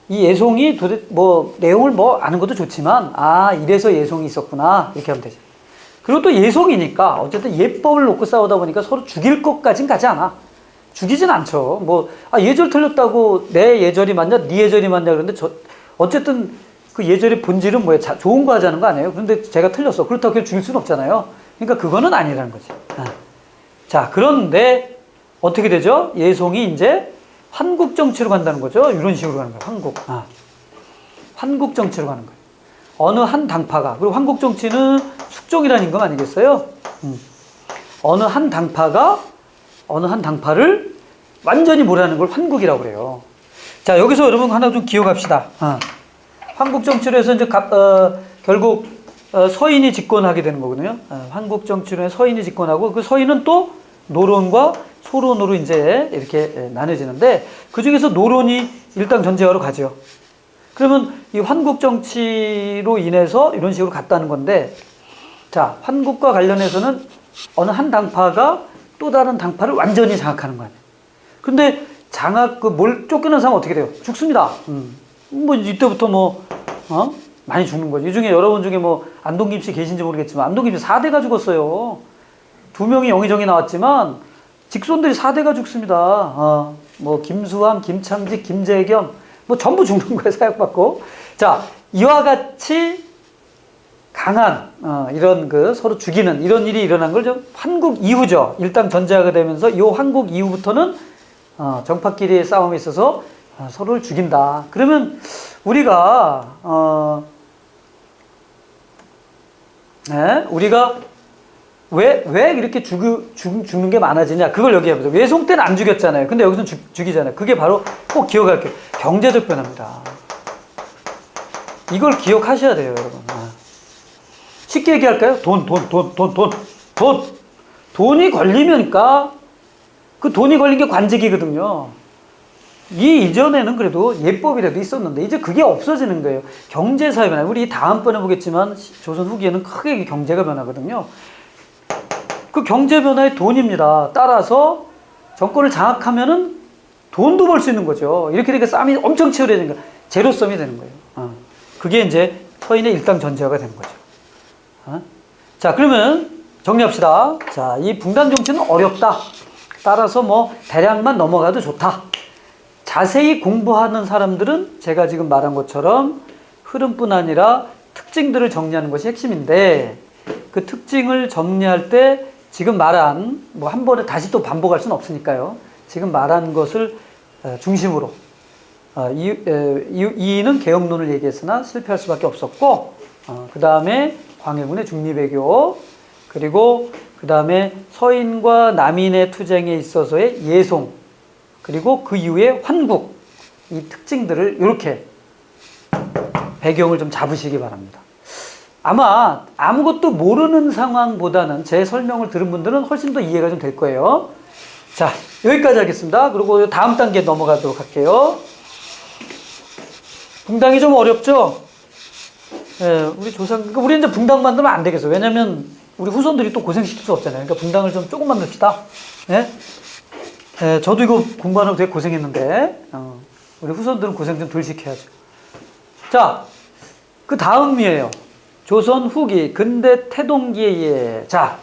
이 예송이 뭐 내용을 뭐 아는 것도 좋지만, 이래서 예송이 있었구나, 이렇게 하면 되죠. 그리고 또 예송이니까 어쨌든 예법을 놓고 싸우다 보니까 서로 죽일 것까진 가지 않아. 죽이진 않죠. 뭐 예절 틀렸다고 내 예절이 맞냐, 네 예절이 맞냐 그러는데 어쨌든 그 예절의 본질은 뭐예요? 좋은 거 하자는 거 아니에요? 그런데 제가 틀렸어. 그렇다고 그냥 죽일 수는 없잖아요. 그러니까 그거는 아니라는 거지. 자, 그런데 어떻게 되죠? 예송이 이제 환국 정치로 간다는 거죠. 이런 식으로 가는 거예요. 환국 정치로 가는 거예요. 어느 한 당파가, 그리고 환국 정치는 숙종이라는 임금 아니겠어요? 어느 한 당파를 완전히 몰아내는 걸 환국이라고 그래요. 자, 여기서 여러분 하나 좀 기억합시다. 환국 정치로 해서 이제 결국 서인이 집권하게 되는 거거든요. 환국 정치로 해서 서인이 집권하고, 그 서인은 또 노론과 소론으로 이제 이렇게 나눠지는데, 그 중에서 노론이 일당 전제하러 가죠. 그러면 이 환국 정치로 인해서 이런 식으로 갔다는 건데, 자, 환국과 관련해서는 어느 한 당파가 또 다른 당파를 완전히 장악하는 거 아니에요. 근데 쫓겨난 사람 어떻게 돼요? 죽습니다. 뭐 이때부터 많이 죽는 거죠. 이 중에 여러분 중에 뭐 안동김 씨 계신지 모르겠지만, 안동김 씨 4대가 죽었어요. 2명이 영의정이 나왔지만 직손들이 4대가 죽습니다. 뭐 김수함, 김창직, 김재겸 뭐 전부 죽는 거예요, 사역받고. 자, 이와 같이 강한 이런 그 서로 죽이는 이런 일이 일어난 걸 좀 환국 이후죠. 일당 전제하게 되면서 이 환국 이후부터는 정파끼리의 싸움에 있어서 서로를 죽인다. 그러면 우리가 왜 이렇게 죽는 게 많아지냐? 그걸 여기 해보죠. 예송 때는 안 죽였잖아요. 근데 여기서는 죽이잖아요. 그게 바로 꼭 기억할게요. 경제적 변화입니다. 이걸 기억하셔야 돼요, 여러분. 쉽게 얘기할까요? 돈이 걸리니까 그 돈이 걸린 게 관직이거든요. 이전에는 그래도 예법이라도 있었는데 이제 그게 없어지는 거예요. 경제사회 변화. 우리 다음번에 보겠지만 조선 후기에는 크게 경제가 변하거든요. 그 경제 변화의 돈입니다. 따라서 정권을 장악하면은 돈도 벌 수 있는 거죠. 이렇게 되니까 싸움이 엄청 치열해지는 거예요. 제로섬이 되는 거예요. 그게 이제 서인의 일당 전제화가 되는 거죠. 자, 그러면 정리합시다. 자, 이 붕당 정치는 어렵다. 따라서 뭐 대략만 넘어가도 좋다. 자세히 공부하는 사람들은 제가 지금 말한 것처럼 흐름뿐 아니라 특징들을 정리하는 것이 핵심인데, 그 특징을 정리할 때 지금 말한, 뭐 한 번에 다시 또 반복할 수는 없으니까요. 지금 말한 것을 중심으로, 이는 개혁론을 얘기했으나 실패할 수밖에 없었고, 그 다음에 광해군의 중리배교, 그리고 그 다음에 서인과 남인의 투쟁에 있어서의 예송, 그리고 그 이후에 환국, 이 특징들을 이렇게 배경을 좀 잡으시기 바랍니다. 아마 아무것도 모르는 상황보다는 제 설명을 들은 분들은 훨씬 더 이해가 좀 될 거예요. 자, 여기까지 하겠습니다. 그리고 다음 단계 넘어가도록 할게요. 붕당이 좀 어렵죠? 예, 우리 조상, 그러니까 우리 이제 붕당 만들면 안 되겠어. 왜냐면 우리 후손들이 또 고생시킬 수 없잖아요. 그러니까 붕당을 좀 조금 만듭시다. 예? 예, 저도 이거 공부하느라 되게 고생했는데, 우리 후손들은 고생 좀 덜 시켜야죠. 자, 그 다음이에요. 조선 후기, 근대 태동기에 예. 자,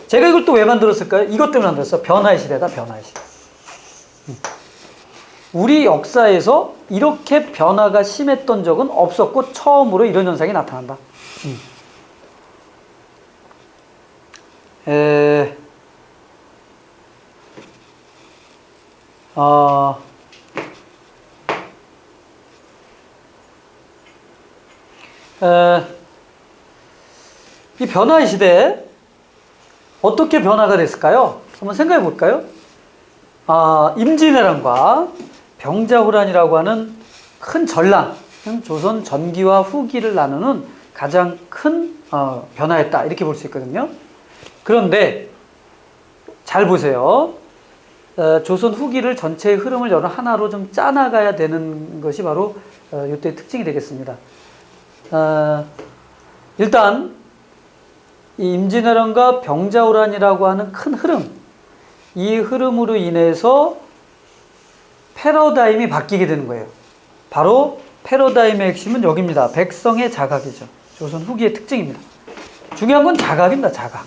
제가 이걸 또 왜 만들었을까요? 이것 때문에 만들었어. 변화의 시대다, 변화의 시대. 우리 역사에서 이렇게 변화가 심했던 적은 없었고, 처음으로 이런 현상이 나타난다. 이 변화의 시대에 어떻게 변화가 됐을까요? 한번 생각해 볼까요? 임진왜란과 병자호란이라고 하는 큰 전란, 조선 전기와 후기를 나누는 가장 큰 변화였다, 이렇게 볼 수 있거든요. 그런데 잘 보세요. 조선 후기를 전체의 흐름을 여러 하나로 좀 짜나가야 되는 것이 바로 이때의 특징이 되겠습니다. 일단 이 임진왜란과 병자호란이라고 하는 큰 흐름, 이 흐름으로 인해서 패러다임이 바뀌게 되는 거예요. 바로 패러다임의 핵심은 여기입니다. 백성의 자각이죠. 조선 후기의 특징입니다. 중요한 건 자각입니다. 자각.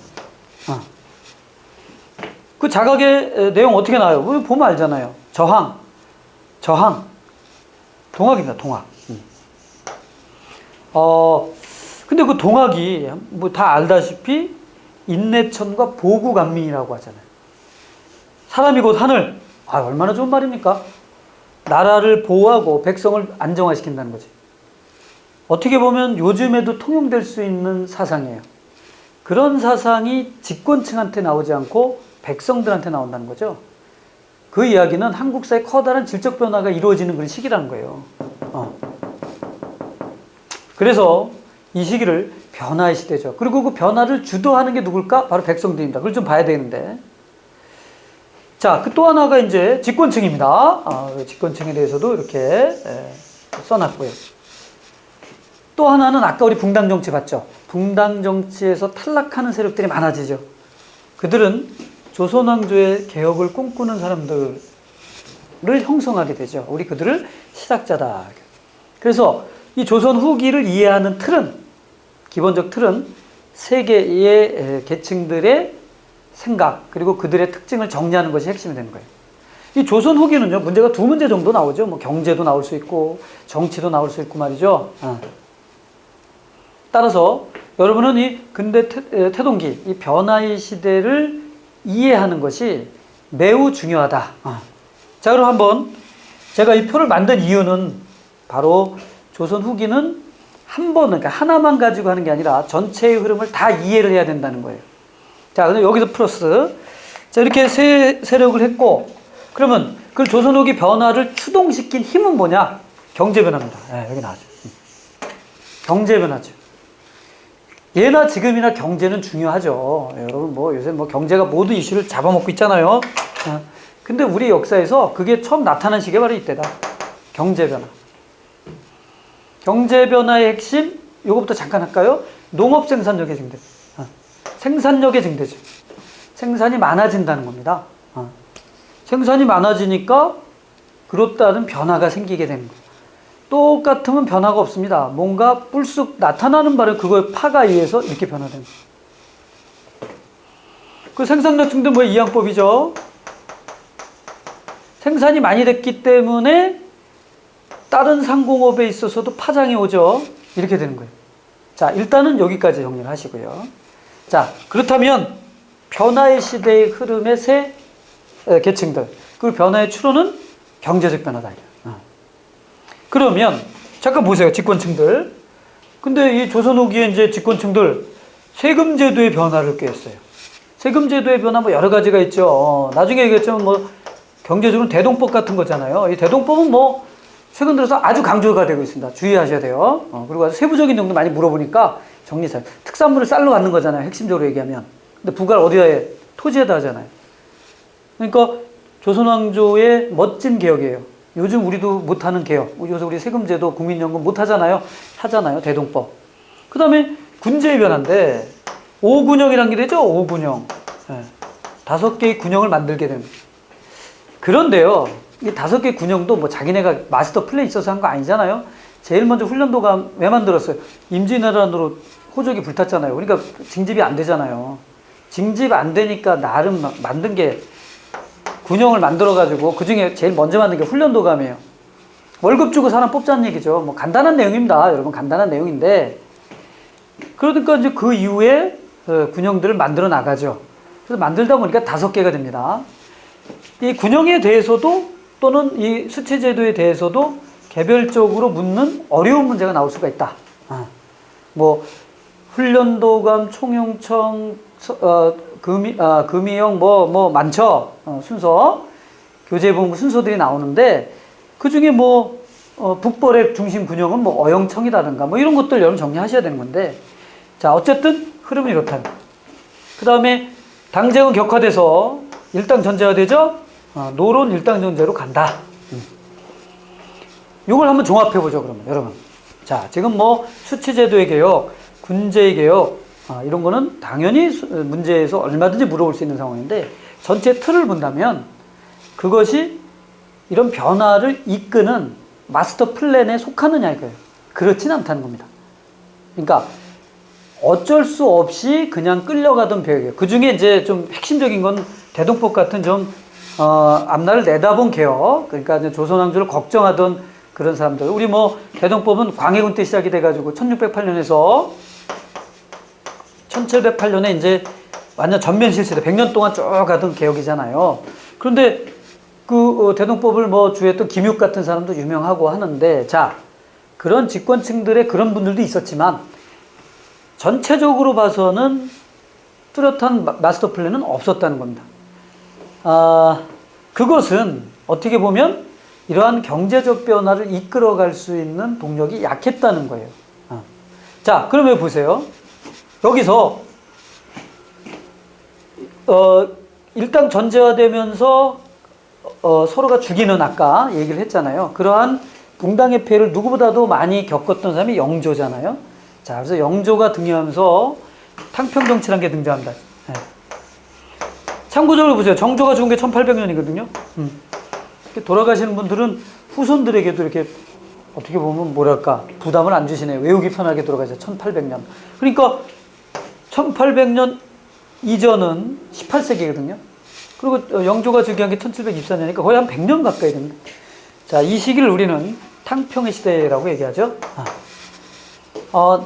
그 자각의 내용 어떻게 나와요? 보면 알잖아요. 저항, 동학입니다. 동학. 근데 그 동학이 뭐 다 알다시피 인내천과 보구간민이라고 하잖아요. 사람이 곧 하늘. 얼마나 좋은 말입니까? 나라를 보호하고 백성을 안정화시킨다는 거지. 어떻게 보면 요즘에도 통용될 수 있는 사상이에요. 그런 사상이 집권층한테 나오지 않고 백성들한테 나온다는 거죠. 그 이야기는 한국사의 커다란 질적 변화가 이루어지는 그런 시기라는 거예요. 그래서 이 시기를 변화의 시대죠. 그리고 그 변화를 주도하는 게 누굴까? 바로 백성들입니다. 그걸 좀 봐야 되는데. 자, 그 또 하나가 이제 집권층입니다. 집권층에 대해서도 이렇게 써놨고요. 또 하나는 아까 우리 붕당 정치 봤죠? 붕당 정치에서 탈락하는 세력들이 많아지죠. 그들은 조선 왕조의 개혁을 꿈꾸는 사람들을 형성하게 되죠. 우리 그들을 시작자다. 그래서 이 조선 후기를 이해하는 틀은, 기본적 틀은 세 개의 계층들의 생각, 그리고 그들의 특징을 정리하는 것이 핵심이 되는 거예요. 이 조선 후기는요, 문제가 두 문제 정도 나오죠. 뭐 경제도 나올 수 있고, 정치도 나올 수 있고 말이죠. 따라서 여러분은 이 근대 태동기, 이 변화의 시대를 이해하는 것이 매우 중요하다. 자, 그럼 한번 제가 이 표를 만든 이유는 바로 조선 후기는 한 번은, 그러니까 하나만 가지고 하는 게 아니라 전체의 흐름을 다 이해를 해야 된다는 거예요. 자, 그럼 여기서 플러스. 자, 이렇게 세 세력을 했고, 그러면 그 조선 후기 변화를 추동시킨 힘은 뭐냐? 경제 변화입니다. 여기 나와죠. 경제 변화죠. 예나 지금이나 경제는 중요하죠. 여러분, 뭐 요새 뭐 경제가 모든 이슈를 잡아먹고 있잖아요. 근데 우리 역사에서 그게 처음 나타난 시기가 바로 이때다. 경제 변화. 경제 변화의 핵심, 요거부터 잠깐 할까요? 농업 생산력의 증대. 생산력의 증대죠. 생산이 많아진다는 겁니다. 생산이 많아지니까 그렇다는 변화가 생기게 되는 거예요. 똑같으면 변화가 없습니다. 뭔가 불쑥 나타나는 바로 그거의 파가 의해서 이렇게 변화되는 거예요. 그 생산력 증대 뭐의 이항법이죠. 생산이 많이 됐기 때문에 다른 상공업에 있어서도 파장이 오죠. 이렇게 되는 거예요. 자, 일단은 여기까지 정리를 하시고요. 자, 그렇다면 변화의 시대의 흐름의 세 계층들, 그 변화의 추론은 경제적 변화다. 그러면 잠깐 보세요. 집권층들. 근데 이 조선 후기에 이제 집권층들 세금 제도의 변화를 꾀했어요. 세금 제도의 변화 뭐 여러 가지가 있죠. 나중에 얘기했지만 뭐 경제적으로는 대동법 같은 거잖아요. 이 대동법은 뭐 최근 들어서 아주 강조가 되고 있습니다. 주의하셔야 돼요. 그리고 아주 세부적인 내용도 많이 물어보니까 정리잘. 특산물을 쌀로 받는 거잖아요. 핵심적으로 얘기하면. 근데 부가를 어디다 해? 토지에다 하잖아요. 그러니까 조선왕조의 멋진 개혁이에요. 요즘 우리도 못하는 개혁. 요새 우리 세금제도 국민연금 못하잖아요. 하잖아요. 대동법. 그 다음에 군제의 변화인데 5군형이란 게 되죠. 5군형. 네. 5개의 군형을 만들게 됩니다. 그런데요. 이 5개 군형도 뭐 자기네가 마스터 플랜이 있어서 한 거 아니잖아요. 제일 먼저 훈련도가 왜 만들었어요? 임진왜란으로 호적이 불탔잖아요. 그러니까 징집이 안 되잖아요. 징집 안 되니까 나름 만든 게 군형을 만들어가지고 그 중에 제일 먼저 만든 게 훈련도감이에요. 월급 주고 사람 뽑자는 얘기죠. 뭐 간단한 내용입니다. 여러분 간단한 내용인데 그러니까 이제 그 이후에 군형들을 만들어 나가죠. 그래서 만들다 보니까 5개가 됩니다. 이 군형에 대해서도 또는 이 수채제도에 대해서도 개별적으로 묻는 어려운 문제가 나올 수가 있다. 뭐 훈련도감, 총영청, 금이형 뭐 많죠. 순서 교재본부 순서들이 나오는데 그 중에 뭐 북벌의 중심 군형은 뭐 어영청이라든가 뭐 이런 것들 여러분 정리하셔야 되는 건데 자 어쨌든 흐름은 이렇다. 그 다음에 당제은 격화돼서 일당 전제화되죠. 노론 일당 전제로 간다. 이걸 한번 종합해보죠, 그러면, 여러분. 자, 지금 뭐, 수치제도의 개혁, 군제의 개혁, 이런 거는 당연히 문제에서 얼마든지 물어볼 수 있는 상황인데, 전체 틀을 본다면, 그것이 이런 변화를 이끄는 마스터 플랜에 속하느냐, 이거예요. 그렇진 않다는 겁니다. 그러니까, 어쩔 수 없이 그냥 끌려가던 배역이에요. 그 중에 이제 좀 핵심적인 건 대동법 같은 좀, 앞날을 내다본 개혁, 그러니까 이제 조선왕조를 걱정하던 그런 사람들. 우리 뭐, 대동법은 광해군 때 시작이 돼가지고 1608년에서 1708년에 이제 완전 전면 실시돼. 100년 동안 쭉 가던 개혁이잖아요. 그런데 그 대동법을 뭐 주했던 김육 같은 사람도 유명하고 하는데, 자, 그런 집권층들의 그런 분들도 있었지만, 전체적으로 봐서는 뚜렷한 마스터 플랜은 없었다는 겁니다. 그것은 어떻게 보면 이러한 경제적 변화를 이끌어갈 수 있는 동력이 약했다는 거예요. 자, 그러면 보세요. 여기서 일당 전제화되면서 서로가 죽이는 아까 얘기를 했잖아요. 그러한 붕당의 폐해를 누구보다도 많이 겪었던 사람이 영조잖아요. 자, 그래서 영조가 등장하면서 탕평정치라는 게 등장합니다. 네. 참고적으로 보세요. 정조가 죽은 게 1800년이거든요. 돌아가시는 분들은 후손들에게도 이렇게 어떻게 보면 뭐랄까 부담을 안 주시네요. 외우기 편하게 돌아가셔서 1800년. 그러니까 1800년 이전은 18세기거든요. 그리고 영조가 즉위한 게 1724년이니까 거의 한 100년 가까이 됩니다. 자, 이 시기를 우리는 탕평의 시대라고 얘기하죠.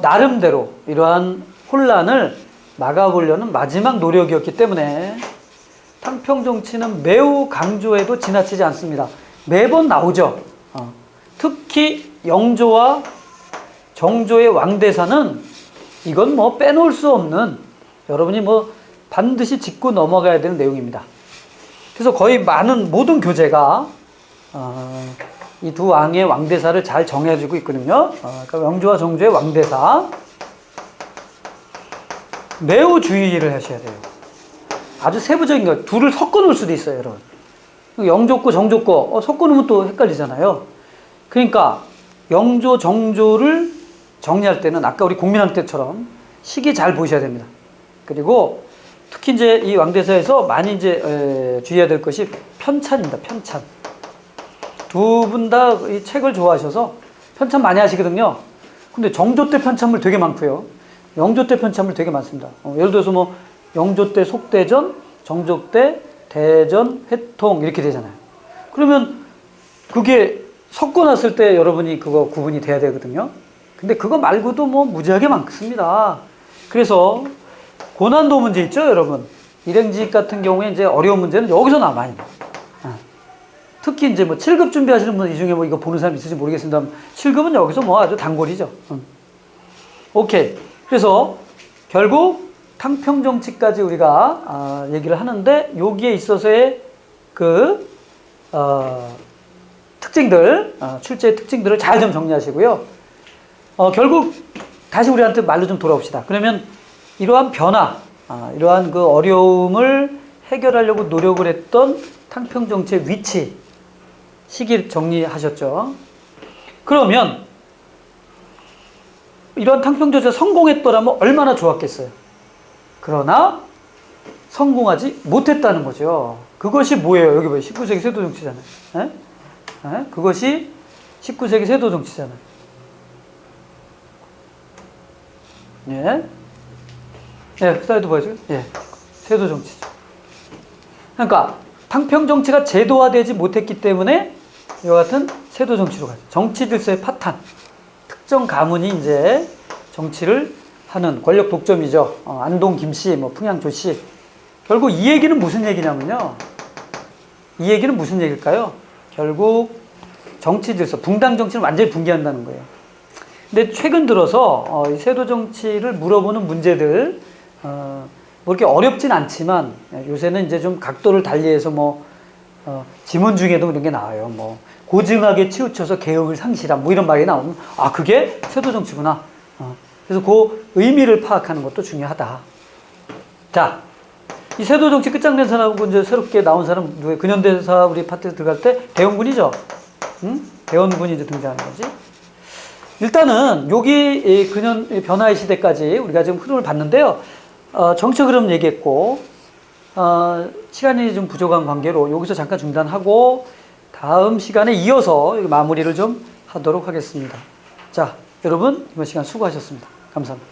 나름대로 이러한 혼란을 막아보려는 마지막 노력이었기 때문에 탕평 정치는 매우 강조해도 지나치지 않습니다. 매번 나오죠. 특히 영조와 정조의 왕대사는 이건 뭐 빼놓을 수 없는 여러분이 뭐 반드시 짚고 넘어가야 되는 내용입니다. 그래서 거의 모든 교재가 이 두 왕의 왕대사를 잘 정해주고 있거든요. 그러니까 영조와 정조의 왕대사 매우 주의를 하셔야 돼요. 아주 세부적인 거 둘을 섞어 놓을 수도 있어요, 여러분. 영조 거 정조 거 섞어 놓으면 또 헷갈리잖아요. 그러니까 영조 정조를 정리할 때는 아까 우리 공민왕 때처럼 시기 잘 보셔야 됩니다. 그리고 특히 이제 이 왕대사에서 많이 이제 주의해야 될 것이 편찬입니다. 편찬. 두 분 다 이 책을 좋아하셔서 편찬 많이 하시거든요. 근데 정조 때 편찬물 되게 많고요. 영조 때 편찬물 되게 많습니다. 예를 들어서 뭐 영조 때 속대전, 정조 때 대전, 회통 이렇게 되잖아요. 그러면 그게 섞어놨을 때 여러분이 그거 구분이 돼야 되거든요. 근데 그거 말고도 뭐 무지하게 많습니다. 그래서 고난도 문제 있죠, 여러분. 일행직 같은 경우에 이제 어려운 문제는 여기서 많이 나와요. 특히 이제 뭐 7급 준비하시는 분 이 중에 뭐 이거 보는 사람 있을지 모르겠습니다. 7급은 여기서 뭐 아주 단골이죠. 오케이. 그래서 결국 탕평정치까지 우리가 얘기를 하는데 여기에 있어서의 그 특징들, 출제의 특징들을 잘 좀 정리하시고요. 결국 다시 우리한테 말로 좀 돌아옵시다. 그러면 이러한 변화, 이러한 그 어려움을 해결하려고 노력을 했던 탕평정치의 위치, 시기 정리하셨죠. 그러면 이러한 탕평정치가 성공했더라면 얼마나 좋았겠어요. 그러나 성공하지 못했다는 거죠. 그것이 뭐예요? 여기 보여요. 19세기 세도 정치잖아요. 에? 에? 그것이 19세기 세도 정치잖아요. 예. 예, 슬라이드 보여줘요. 예. 세도 정치죠. 그러니까 탕평 정치가 제도화되지 못했기 때문에 이와 같은 세도 정치로 가죠. 정치 질서의 파탄. 특정 가문이 이제 정치를 하는 권력 독점이죠. 안동 김씨, 뭐 풍양 조씨. 결국 이 얘기는 무슨 얘기냐면요. 이 얘기는 무슨 얘기일까요? 결국 정치 질서, 붕당 정치는 완전히 붕괴한다는 거예요. 근데 최근 들어서 이 세도 정치를 물어보는 문제들 뭐 이렇게 어렵진 않지만 요새는 이제 좀 각도를 달리해서 뭐 지문 중에도 그런 게 나와요. 뭐 고증하게 치우쳐서 개혁을 상실함 뭐 이런 말이 나오면 그게 세도 정치구나. 그래서 그 의미를 파악하는 것도 중요하다. 자, 이 세도 정치 끝장낸 사람하고 이제 새롭게 나온 사람 누구예요? 근현대사 우리 파트에 들어갈 때 대원군이죠. 응? 대원군이 이제 등장하는 거지. 일단은 여기 근현 변화의 시대까지 우리가 지금 흐름을 봤는데요. 정치적 흐름 얘기했고 시간이 좀 부족한 관계로 여기서 잠깐 중단하고 다음 시간에 이어서 마무리를 좀 하도록 하겠습니다. 자, 여러분 이번 시간 수고하셨습니다. 감사합니다.